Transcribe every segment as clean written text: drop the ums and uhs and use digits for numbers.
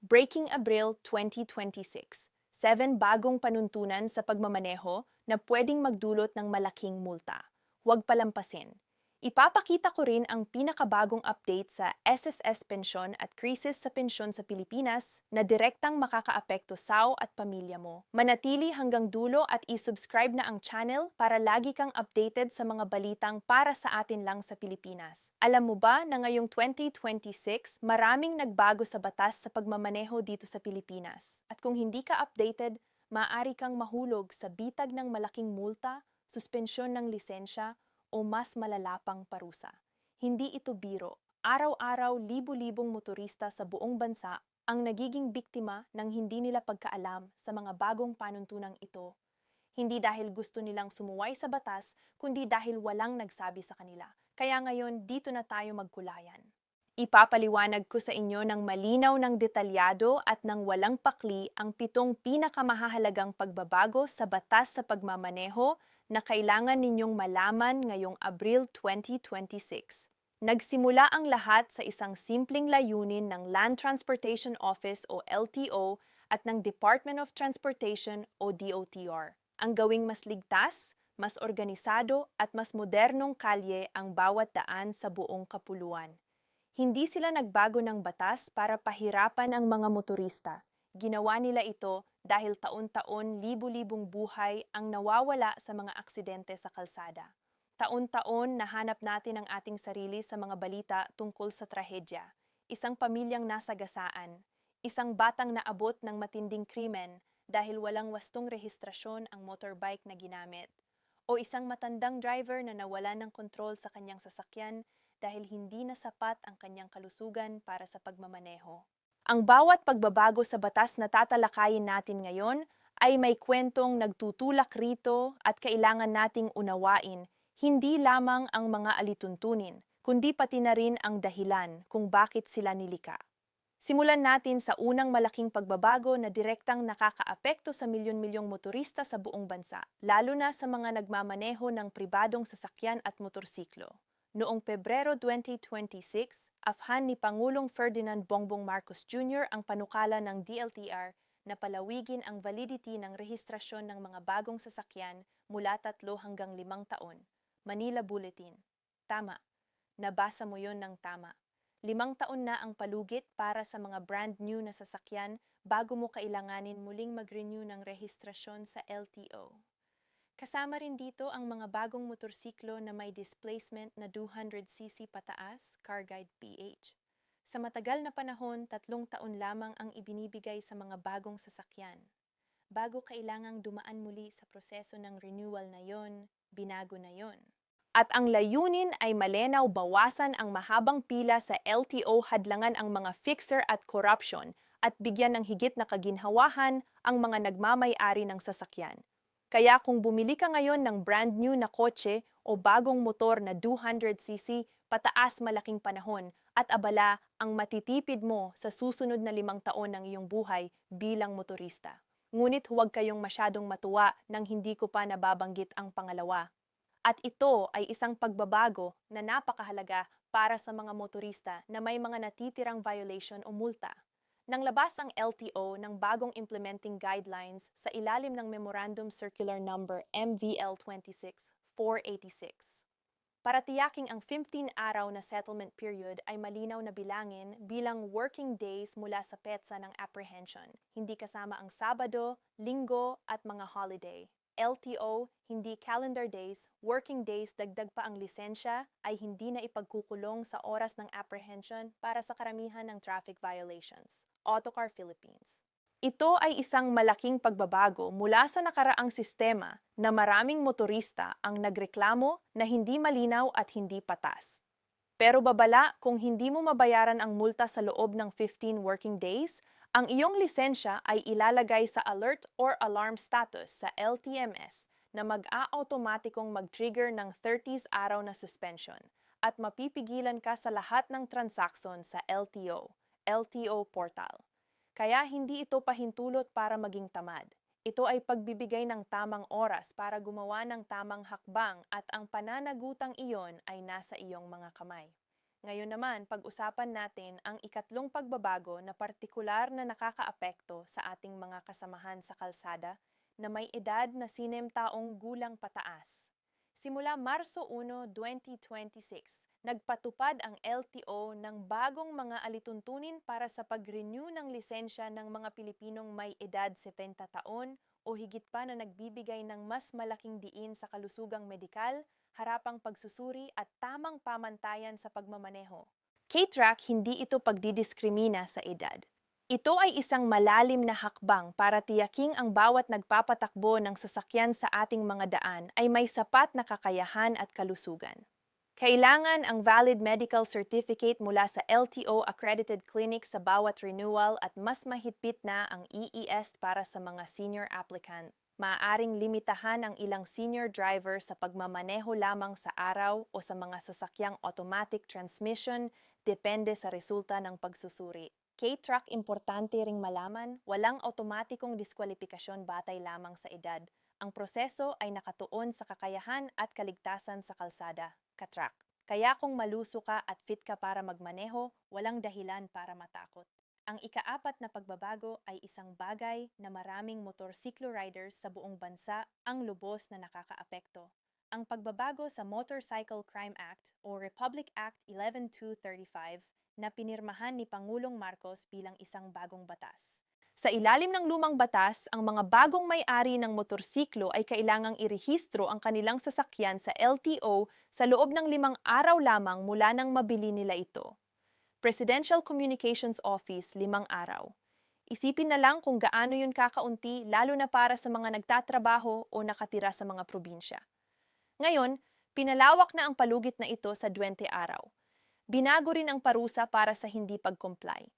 Breaking Abril 2026. 7 bagong panuntunan sa pagmamaneho na pwedeng magdulot ng malaking multa. Huwag palampasin. Ipapakita ko rin ang pinakabagong update sa SSS pensyon at krisis sa pensyon sa Pilipinas na direktang makakaapekto sao at pamilya mo. Manatili hanggang dulo at isubscribe na ang channel para lagi kang updated sa mga balitang para sa atin lang sa Pilipinas. Alam mo ba na ngayong 2026, maraming nagbago sa batas sa pagmamaneho dito sa Pilipinas? At kung hindi ka updated, maaari kang mahulog sa bitag ng malaking multa, suspensyon ng lisensya, o mas malalapang parusa. Hindi ito biro. Araw-araw, libu-libong motorista sa buong bansa ang nagiging biktima ng hindi nila pagkaalam sa mga bagong panuntunang ito. Hindi dahil gusto nilang sumuway sa batas, kundi dahil walang nagsabi sa kanila. Kaya ngayon, dito na tayo magkulayan. Ipapaliwanag ko sa inyo ng malinaw ng detalyado at ng walang pakli ang 7 pinakamahalagang pagbabago sa batas sa pagmamaneho na kailangan ninyong malaman ngayong Abril 2026. Nagsimula ang lahat sa isang simpleng layunin ng Land Transportation Office o LTO at ng Department of Transportation o DOTR. Ang gawing mas ligtas, mas organisado at mas modernong kalye ang bawat daan sa buong kapuluan. Hindi sila nagbago ng batas para pahirapan ang mga motorista. Ginawa nila ito dahil taon-taon libu-libong buhay ang nawawala sa mga aksidente sa kalsada. Taon-taon nahanap natin ang ating sarili sa mga balita tungkol sa trahedya. Isang pamilyang nasagasaan, isang batang naabot ng matinding krimen dahil walang wastong rehistrasyon ang motorbike na ginamit, o isang matandang driver na nawala ng kontrol sa kanyang sasakyan dahil hindi na sapat ang kanyang kalusugan para sa pagmamaneho. Ang bawat pagbabago sa batas na tatalakayin natin ngayon ay may kwentong nagtutulak rito at kailangan nating unawain hindi lamang ang mga alituntunin, kundi pati na rin ang dahilan kung bakit sila nilikha. Simulan natin sa unang malaking pagbabago na direktang nakakaapekto sa milyon-milyong motorista sa buong bansa, lalo na sa mga nagmamaneho ng pribadong sasakyan at motorsiklo. Noong Pebrero 2026, afhan ni Pangulong Ferdinand Bongbong Marcos Jr. ang panukala ng DLTR na palawigin ang validity ng rehistrasyon ng mga bagong sasakyan mula 3 hanggang 5 taon. Manila Bulletin. Tama. Nabasa mo yon ng tama. 5 taon na ang palugit para sa mga brand new na sasakyan bago mo kailanganin muling mag-renew ng rehistrasyon sa LTO. Kasama rin dito ang mga bagong motorsiklo na may displacement na 200cc pataas, Car Guide PH. Sa matagal na panahon, 3 taon lamang ang ibinibigay sa mga bagong sasakyan. Bago kailangang dumaan muli sa proseso ng renewal na yon, binago na yon. At ang layunin ay malinaw bawasan ang mahabang pila sa LTO, hadlangan ang mga fixer at corruption, at bigyan ng higit na kaginhawahan ang mga nagmamay-ari ng sasakyan. Kaya kung bumili ka ngayon ng brand new na kotse o bagong motor na 200cc, pataas malaking panahon at abala ang matitipid mo sa susunod na 5 taon ng iyong buhay bilang motorista. Ngunit huwag kayong masyadong matuwa nang hindi ko pa nababanggit ang pangalawa. At ito ay isang pagbabago na napakahalaga para sa mga motorista na may mga natitirang violation o multa. Nang labas ang LTO ng bagong implementing guidelines sa ilalim ng Memorandum Circular Number MVL 26-486. Para tiyaking ang 15 araw na settlement period ay malinaw na bilangin bilang working days mula sa petsa ng apprehension, hindi kasama ang Sabado, Linggo at mga holiday. LTO, hindi calendar days, working days dagdag pa ang lisensya ay hindi na ipagkukulong sa oras ng apprehension para sa karamihan ng traffic violations. Autocar Philippines. Ito ay isang malaking pagbabago mula sa nakaraang sistema na maraming motorista ang nagreklamo na hindi malinaw at hindi patas. Pero babala, kung hindi mo mabayaran ang multa sa loob ng 15 working days, ang iyong lisensya ay ilalagay sa alert or alarm status sa LTMS na mag-a-automatikong mag-trigger ng 30 araw na suspension at mapipigilan ka sa lahat ng transaksyon sa LTO portal. Kaya hindi ito pahintulot para maging tamad. Ito ay pagbibigay ng tamang oras para gumawa ng tamang hakbang at ang pananagutang iyon ay nasa iyong mga kamay. Ngayon naman, pag-usapan natin ang ikatlong pagbabago na partikular na nakakaapekto sa ating mga kasamahan sa kalsada na may edad na 60 taong gulang pataas. Simula Marso 1, 2026, nagpatupad ang LTO ng bagong mga alituntunin para sa pag-renew ng lisensya ng mga Pilipinong may edad 70 taon o higit pa na nagbibigay ng mas malaking diin sa kalusugang medikal, harapang pagsusuri at tamang pamantayan sa pagmamaneho. K-Track, hindi ito pagdidiskrimina sa edad. Ito ay isang malalim na hakbang para tiyaking ang bawat nagpapatakbo ng sasakyan sa ating mga daan ay may sapat na kakayahan at kalusugan. Kailangan ang valid medical certificate mula sa LTO accredited clinic sa bawat renewal at mas mahigpit na ang EES para sa mga senior applicant. Maaaring limitahan ang ilang senior driver sa pagmamaneho lamang sa araw o sa mga sasakyang automatic transmission depende sa resulta ng pagsusuri. K-Truck, importante ring malaman, walang automatikong diskwalifikasyon batay lamang sa edad. Ang proseso ay nakatuon sa kakayahan at kaligtasan sa kalsada, ka-track. Kaya kung maluso ka at fit ka para magmaneho, walang dahilan para matakot. Ang ikaapat na pagbabago ay isang bagay na maraming motorsiklo riders sa buong bansa ang lubos na nakakaapekto. Ang pagbabago sa Motorcycle Crime Act o Republic Act 11235 na pinirmahan ni Pangulong Marcos bilang isang bagong batas. Sa ilalim ng lumang batas, ang mga bagong may-ari ng motorsiklo ay kailangang irehistro ang kanilang sasakyan sa LTO sa loob ng 5 araw lamang mula nang mabili nila ito. Presidential Communications Office, 5 araw. Isipin na lang kung gaano yun kakaunti, lalo na para sa mga nagtatrabaho o nakatira sa mga probinsya. Ngayon, pinalawak na ang palugit na ito sa 20 araw. Binago rin ang parusa para sa hindi pag-comply.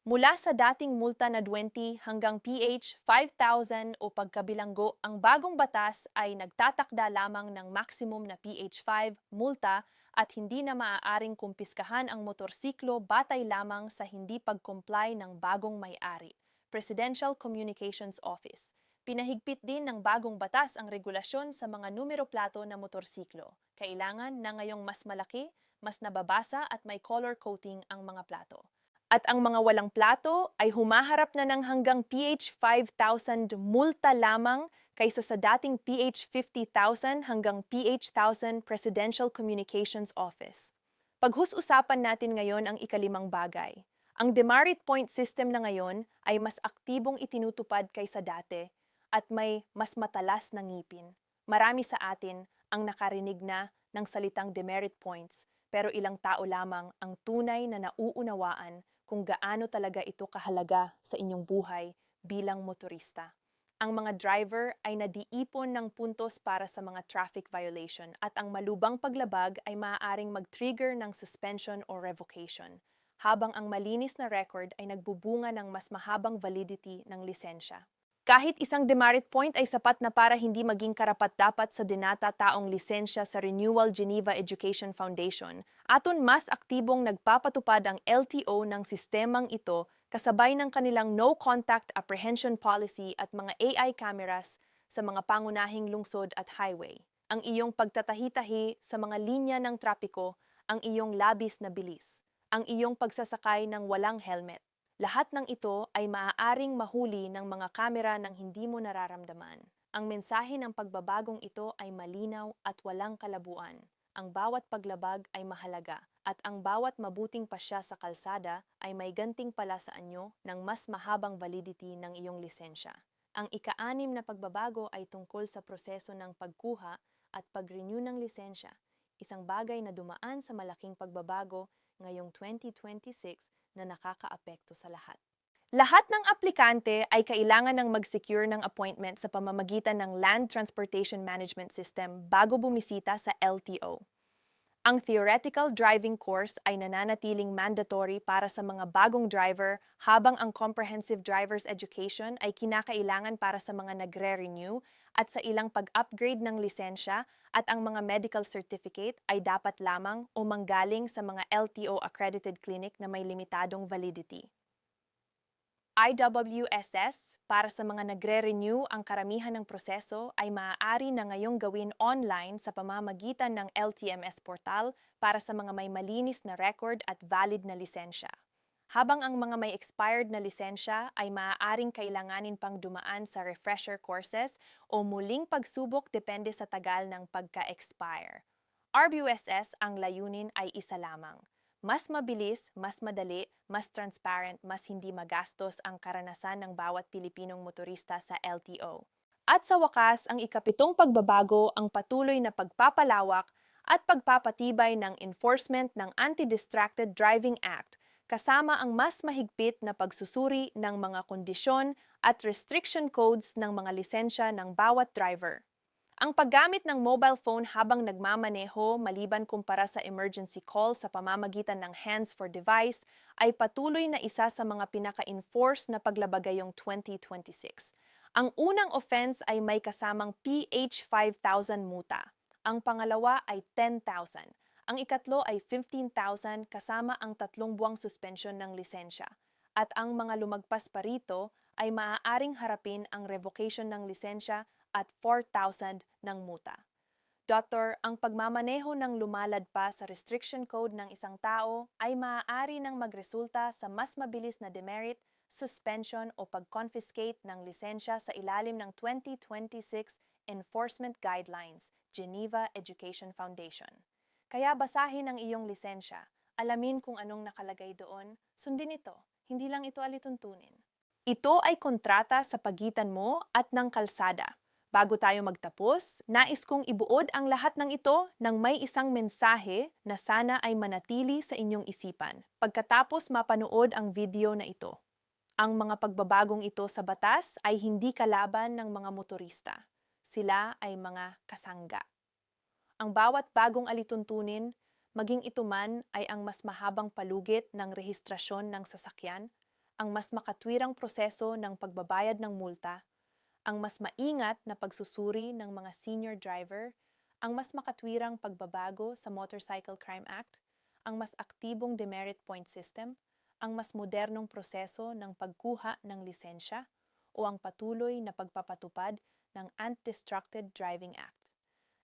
Mula sa dating multa na 20 hanggang PH 5,000 o pagkabilanggo, ang bagong batas ay nagtatakda lamang ng maximum na PH 5 multa at hindi na maaaring kumpiskahan ang motorsiklo batay lamang sa hindi pag-comply ng bagong may-ari. Presidential Communications Office. Pinahigpit din ng bagong batas ang regulasyon sa mga numero plato na motorsiklo. Kailangan na ngayong mas malaki, mas nababasa at may color coding ang mga plato. At ang mga walang plato ay humaharap na ng hanggang PH 5,000 multa lamang kaysa sa dating PH 50,000 hanggang PH 1,000 Presidential Communications Office. Paghus-usapan natin ngayon ang ikalimang bagay. Ang demerit point system na ngayon ay mas aktibong itinutupad kaysa dati at may mas matalas na ngipin. Marami sa atin ang nakarinig na ng salitang demerit points, pero ilang tao lamang ang tunay na nauunawaan kung gaano talaga ito kahalaga sa inyong buhay bilang motorista. Ang mga driver ay nadiipon ng puntos para sa mga traffic violation at ang malubang paglabag ay maaaring mag-trigger ng suspension o revocation, habang ang malinis na record ay nagbubunga ng mas mahabang validity ng lisensya. Kahit isang demerit point ay sapat na para hindi maging karapat-dapat sa dinata-taong lisensya sa Renewal Geneva Education Foundation, aton mas aktibong nagpapatupad ang LTO ng sistemang ito kasabay ng kanilang no-contact apprehension policy at mga AI cameras sa mga pangunahing lungsod at highway. Ang iyong pagtatahi-tahi sa mga linya ng trapiko, ang iyong labis na bilis, ang iyong pagsasakay ng walang helmet. Lahat ng ito ay maaaring mahuli ng mga kamera nang hindi mo nararamdaman. Ang mensahe ng pagbabagong ito ay malinaw at walang kalabuan. Ang bawat paglabag ay mahalaga at ang bawat mabuting pasya sa kalsada ay may ganting pala sa anyo ng mas mahabang validity ng iyong lisensya. Ang ika-6 na pagbabago ay tungkol sa proseso ng pagkuha at pag-renew ng lisensya, isang bagay na dumaan sa malaking pagbabago ngayong 2026 na nakakaapekto sa lahat. Lahat ng aplikante ay kailangan ng mag-secure ng appointment sa pamamagitan ng Land Transportation Management System bago bumisita sa LTO. Ang theoretical driving course ay nananatiling mandatory para sa mga bagong driver habang ang comprehensive driver's education ay kinakailangan para sa mga nagre-renew at sa ilang pag-upgrade ng lisensya at ang mga medical certificate ay dapat lamang o manggaling sa mga LTO accredited clinic na may limitadong validity. IWSS, Para sa mga nagre-renew, ang karamihan ng proseso ay maaari na ngayong gawin online sa pamamagitan ng LTMS portal para sa mga may malinis na record at valid na lisensya. Habang ang mga may expired na lisensya ay maaaring kailanganin pang dumaan sa refresher courses o muling pagsubok depende sa tagal ng pagka-expire. RBUSS ang layunin ay isa lamang. Mas mabilis, mas madali, mas transparent, mas hindi magastos ang karanasan ng bawat Pilipinong motorista sa LTO. At sa wakas, ang ikapitong pagbabago ang patuloy na pagpapalawak at pagpapatibay ng enforcement ng Anti-Distracted Driving Act kasama ang mas mahigpit na pagsusuri ng mga kondisyon at restriction codes ng mga lisensya ng bawat driver. Ang paggamit ng mobile phone habang nagmamaneho maliban kumpara sa emergency call sa pamamagitan ng hands-free device ay patuloy na isa sa mga pinaka-enforce na paglabagayong 2026. Ang unang offense ay may kasamang PH 5,000 multa. Ang pangalawa ay 10,000. Ang ikatlo ay 15,000 kasama ang 3 buwang suspension ng lisensya. At ang mga lumagpas pa rito ay maaaring harapin ang revocation ng lisensya at 4,000 ng multa. Doktor, ang pagmamaneho ng lumalad pa sa restriction code ng isang tao ay maaari nang magresulta sa mas mabilis na demerit, suspension o pag-confiscate ng lisensya sa ilalim ng 2026 Enforcement Guidelines, Geneva Education Foundation. Kaya basahin ang iyong lisensya, alamin kung anong nakalagay doon, sundin ito, hindi lang ito alituntunin. Ito ay kontrata sa pagitan mo at ng kalsada. Bago tayo magtapos, nais kong ibuod ang lahat ng ito ng may isang mensahe na sana ay manatili sa inyong isipan pagkatapos mapanood ang video na ito. Ang mga pagbabagong ito sa batas ay hindi kalaban ng mga motorista. Sila ay mga kasangga. Ang bawat bagong alituntunin, maging ito man ay ang mas mahabang palugit ng rehistrasyon ng sasakyan, ang mas makatwirang proseso ng pagbabayad ng multa, ang mas maingat na pagsusuri ng mga senior driver, ang mas makatwirang pagbabago sa Motorcycle Crime Act, ang mas aktibong demerit point system, ang mas modernong proseso ng pagkuha ng lisensya, o ang patuloy na pagpapatupad ng Anti-Distracted Driving Act.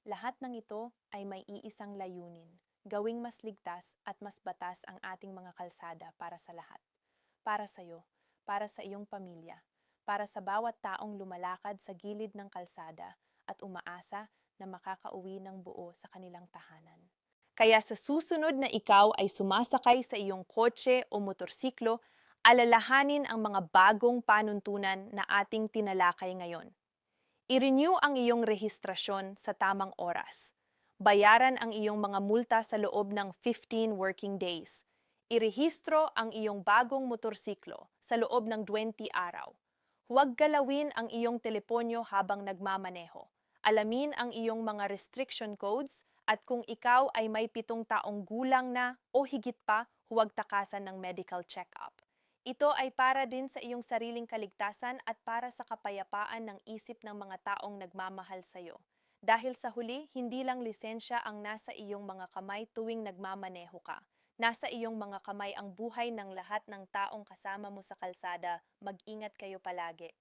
Lahat ng ito ay may iisang layunin, gawing mas ligtas at mas batas ang ating mga kalsada para sa lahat. Para sa iyo, para sa iyong pamilya, para sa bawat taong lumalakad sa gilid ng kalsada at umaasa na makakauwi ng buo sa kanilang tahanan. Kaya sa susunod na ikaw ay sumasakay sa iyong kotse o motorsiklo, alalahanin ang mga bagong panuntunan na ating tinalakay ngayon. I-renew ang iyong rehistrasyon sa tamang oras. Bayaran ang iyong mga multa sa loob ng 15 working days. Irehistro ang iyong bagong motorsiklo sa loob ng 20 araw. Huwag galawin ang iyong teleponyo habang nagmamaneho. Alamin ang iyong mga restriction codes at kung ikaw ay may 7 taong gulang na o higit pa, huwag takasan ng medical check-up. Ito ay para din sa iyong sariling kaligtasan at para sa kapayapaan ng isip ng mga taong nagmamahal sa iyo. Dahil sa huli, hindi lang lisensya ang nasa iyong mga kamay tuwing nagmamaneho ka. Nasa iyong mga kamay ang buhay ng lahat ng taong kasama mo sa kalsada. Mag-ingat kayo palagi.